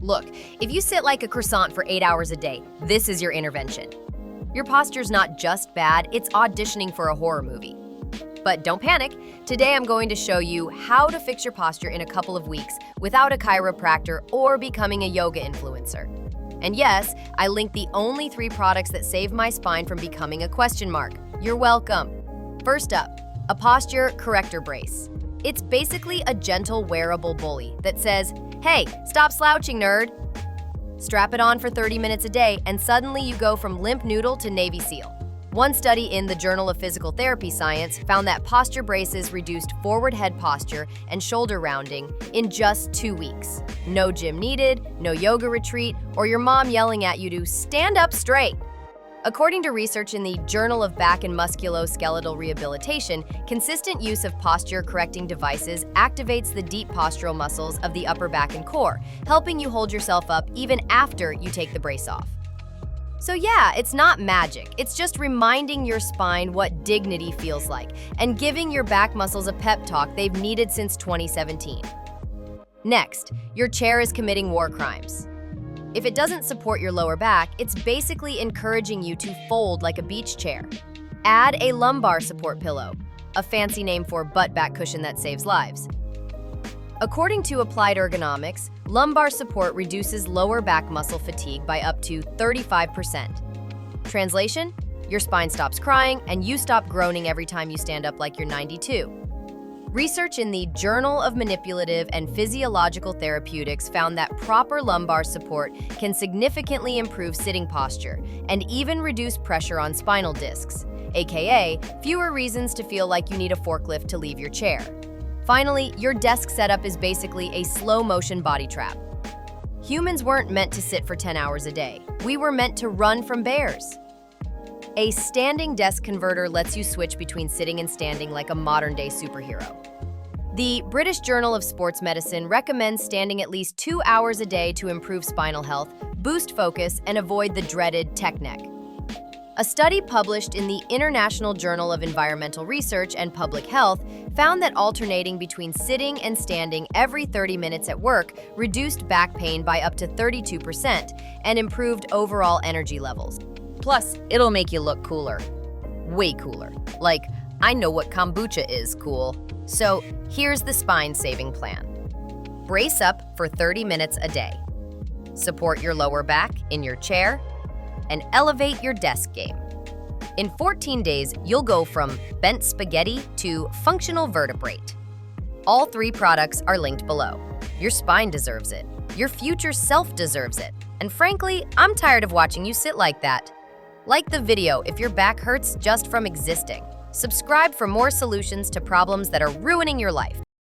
Look, if you sit like a croissant for 8 hours a day, this is your intervention. Your posture's not just bad, it's auditioning for a horror movie. But don't panic. Today I'm going to show you how to fix your posture in a couple of weeks without a chiropractor or becoming a yoga influencer. And yes, I linked the only 3 products that saved my spine from becoming a question mark. You're welcome. First up, a posture corrector brace. It's basically a gentle wearable bully that says, "Hey, stop slouching, nerd." Strap it on for 30 minutes a day and suddenly you go from limp noodle to Navy SEAL. One study in the Journal of Physical Therapy Science found that posture braces reduced forward head posture and shoulder rounding in just 2 weeks. No gym needed, no yoga retreat, or your mom yelling at you to stand up straight. According to research in the Journal of Back and Musculoskeletal Rehabilitation, consistent use of posture-correcting devices activates the deep postural muscles of the upper back and core, helping you hold yourself up even after you take the brace off. So yeah, it's not magic. It's just reminding your spine what dignity feels like and giving your back muscles a pep talk they've needed since 2017. Next, your chair is committing war crimes. If it doesn't support your lower back, it's basically encouraging you to fold like a beach chair. Add a lumbar support pillow, a fancy name for butt back cushion that saves lives. According to Applied Ergonomics, lumbar support reduces lower back muscle fatigue by up to 35%. Translation? Your spine stops crying and you stop groaning every time you stand up like you're 92. Research in the Journal of Manipulative and Physiological Therapeutics found that proper lumbar support can significantly improve sitting posture and even reduce pressure on spinal discs, aka fewer reasons to feel like you need a forklift to leave your chair. Finally, your desk setup is basically a slow-motion body trap. Humans weren't meant to sit for 10 hours a day. We were meant to run from bears. A standing desk converter lets you switch between sitting and standing like a modern-day superhero. The British Journal of Sports Medicine recommends standing at least 2 hours a day to improve spinal health, boost focus, and avoid the dreaded tech neck. A study published in the International Journal of Environmental Research and Public Health found that alternating between sitting and standing every 30 minutes at work reduced back pain by up to 32% and improved overall energy levels. Plus, it'll make you look cooler. Way cooler. Like, I know what kombucha is cool. So, here's the spine-saving plan. Brace up for 30 minutes a day. Support your lower back in your chair and elevate your desk game. In 14 days, you'll go from bent spaghetti to functional vertebrate. All 3 products are linked below. Your spine deserves it. Your future self deserves it. And frankly, I'm tired of watching you sit like that. Like the video if your back hurts just from existing. Subscribe for more solutions to problems that are ruining your life.